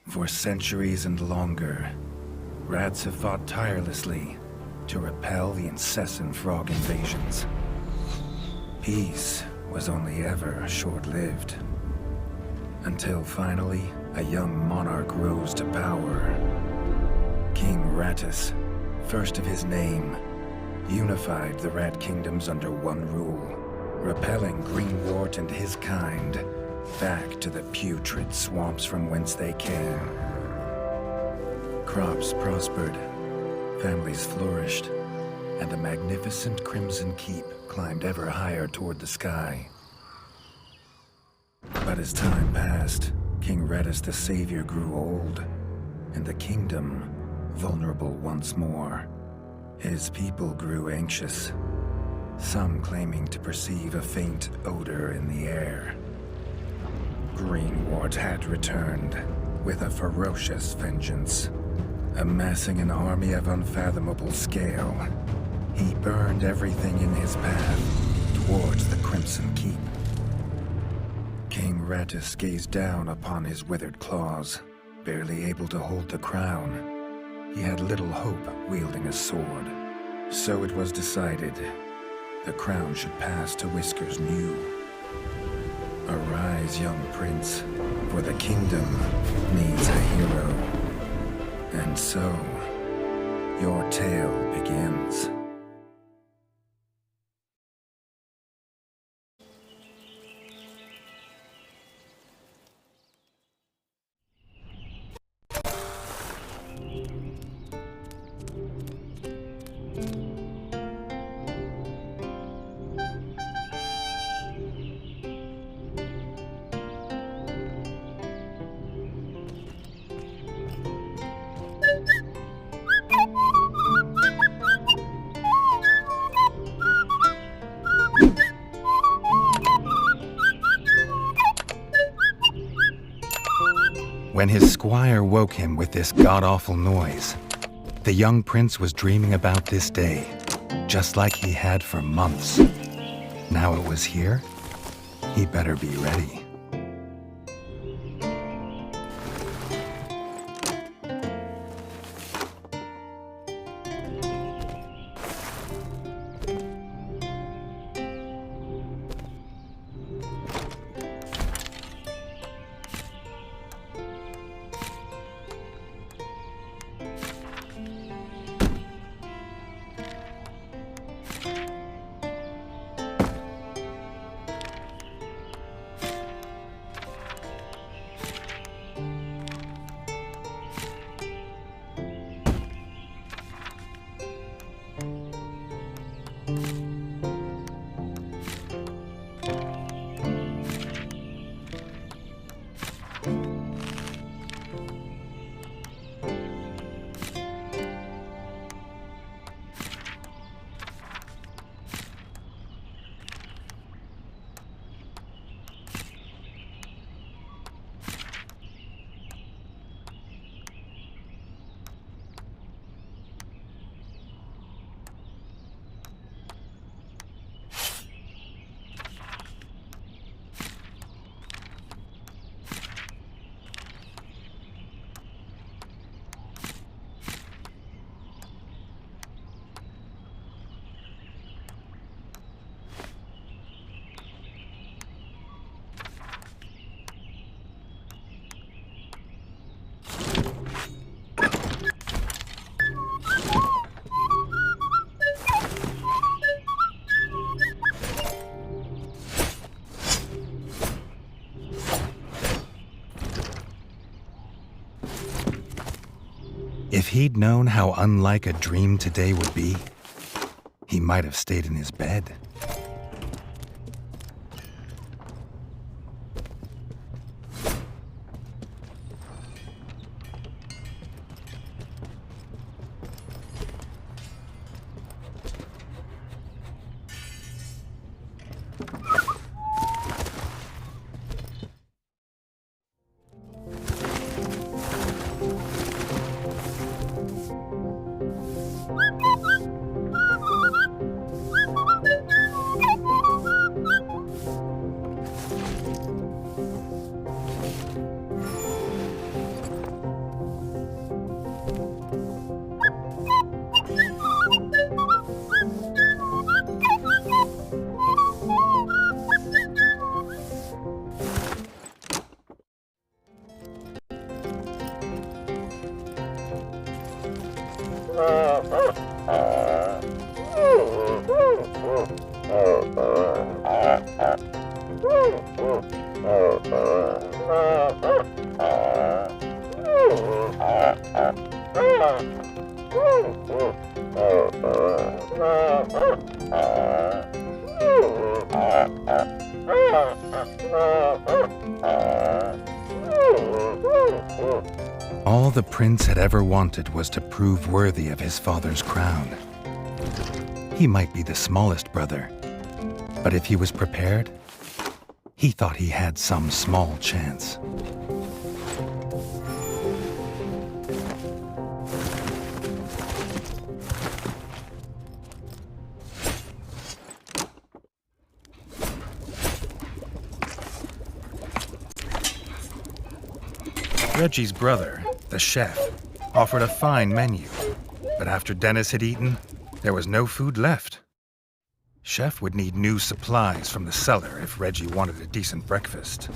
For centuries and longer, rats have fought tirelessly to repel the incessant frog invasions. Peace was only ever short-lived, until finally a young monarch rose to power. King Rattus, first of his name, unified the rat kingdoms under one rule, repelling Greenwort and his kind back to the putrid swamps from whence they came. Crops prospered, families flourished, and a magnificent crimson keep climbed ever higher toward the sky. But as time passed, King Rattus the Savior grew old, and the kingdom vulnerable once more. His people grew anxious, some claiming to perceive a faint odor in the air. Greenwort had returned with a ferocious vengeance. Amassing an army of unfathomable scale, he burned everything in his path towards the Crimson Keep. King Rattus gazed down upon his withered claws, barely able to hold the crown. He had little hope wielding a sword. So it was decided the crown should pass to Whiskers New. Arise, young prince, for the kingdom needs a hero. And so, your tale begins. When his squire woke him with this god-awful noise, the young prince was dreaming about this day, just like he had for months. Now it was here, he better be ready. If he'd known how unlike a dream today would be, he might have stayed in his bed. All the prince had ever wanted was to prove worthy of his father's crown. He might be the smallest brother, but if he was prepared, he thought he had some small chance. Reggie's brother, the chef, offered a fine menu, but after Dennis had eaten, there was no food left. Chef would need new supplies from the cellar if Reggie wanted a decent breakfast.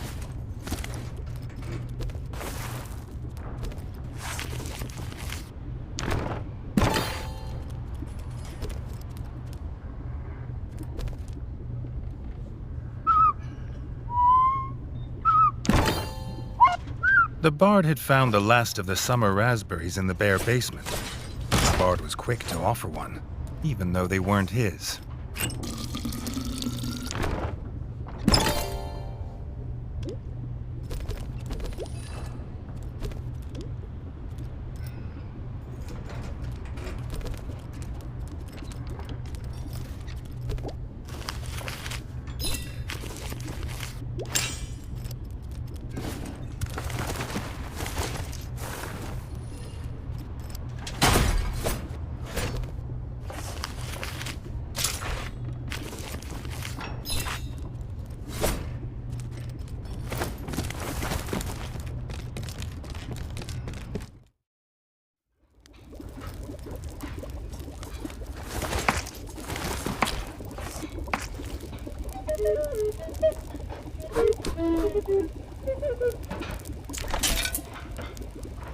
The Bard had found the last of the summer raspberries in the bare basement. The Bard was quick to offer one, even though they weren't his.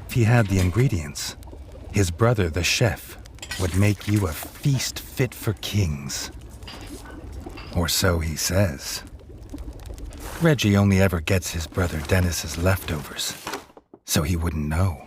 If he had the ingredients, his brother, the chef, would make you a feast fit for kings. Or so he says. Reggie only ever gets his brother Dennis's leftovers, so he wouldn't know.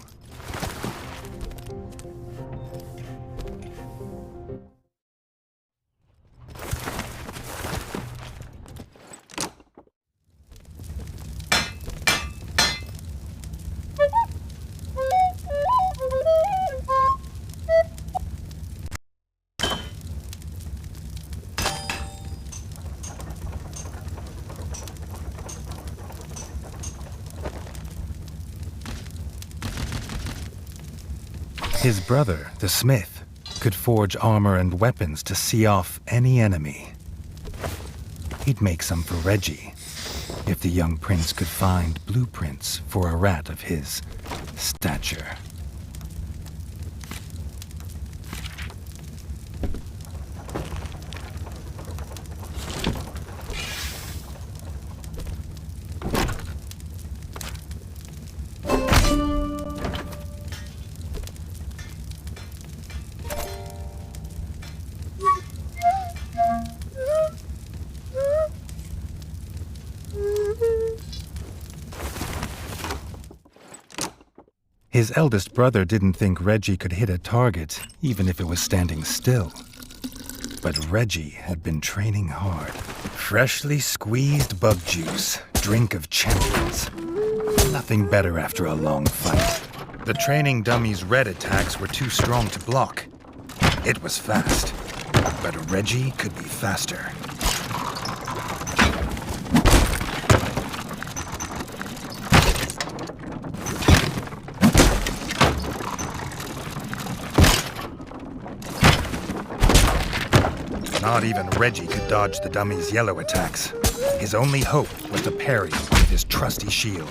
His brother, the smith, could forge armor and weapons to see off any enemy. He'd make some for Reggie, if the young prince could find blueprints for a rat of his stature. His eldest brother didn't think Reggie could hit a target, even if it was standing still. But Reggie had been training hard. Freshly squeezed bug juice, drink of champions. Nothing better after a long fight. The training dummy's red attacks were too strong to block. It was fast, but Reggie could be faster. Not even Reggie could dodge the dummy's yellow attacks. His only hope was to parry with his trusty shield.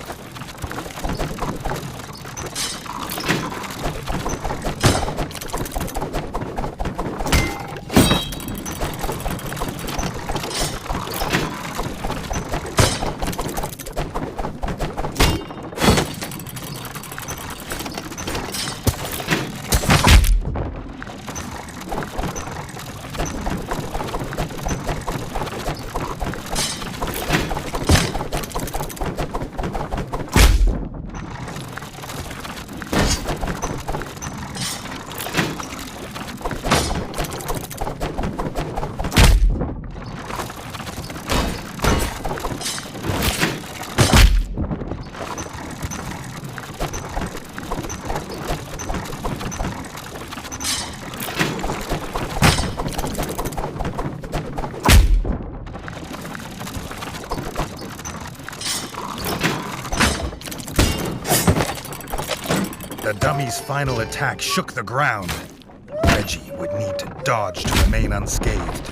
The dummy's final attack shook the ground. Reggie would need to dodge to remain unscathed.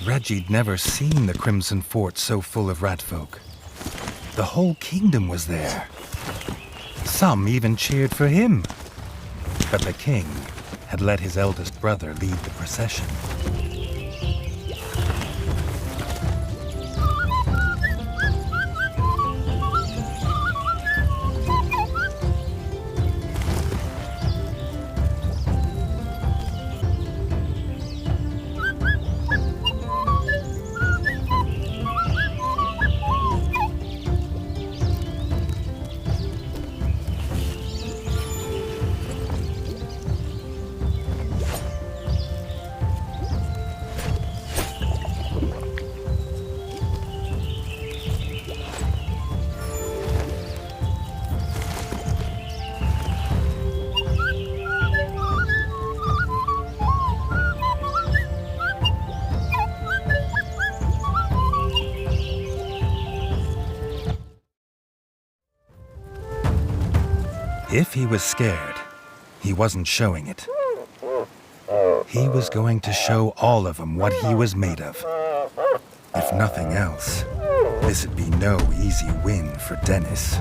Reggie'd never seen the Crimson Fort so full of ratfolk. The whole kingdom was there. Some even cheered for him. But the king had let his eldest brother lead the procession. If he was scared, he wasn't showing it. He was going to show all of them what he was made of. If nothing else, this'd be no easy win for Dennis.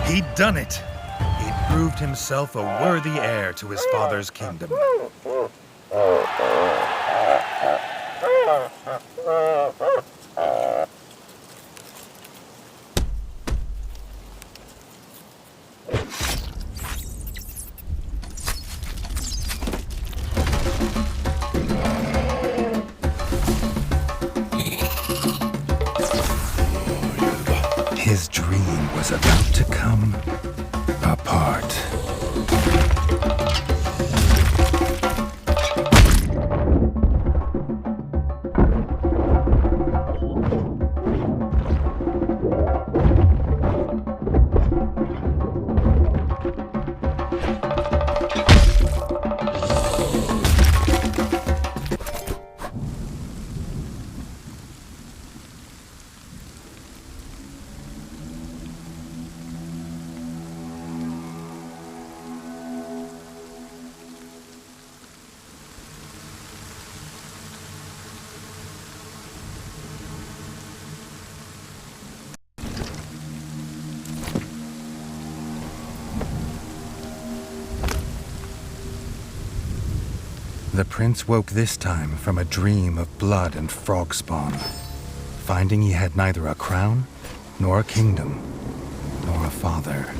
He'd done it. He'd proved himself a worthy heir to his father's kingdom. His dream was about to come apart. The prince woke this time from a dream of blood and frog spawn, finding he had neither a crown, nor a kingdom, nor a father.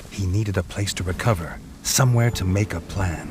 He he needed a place to recover, somewhere to make a plan.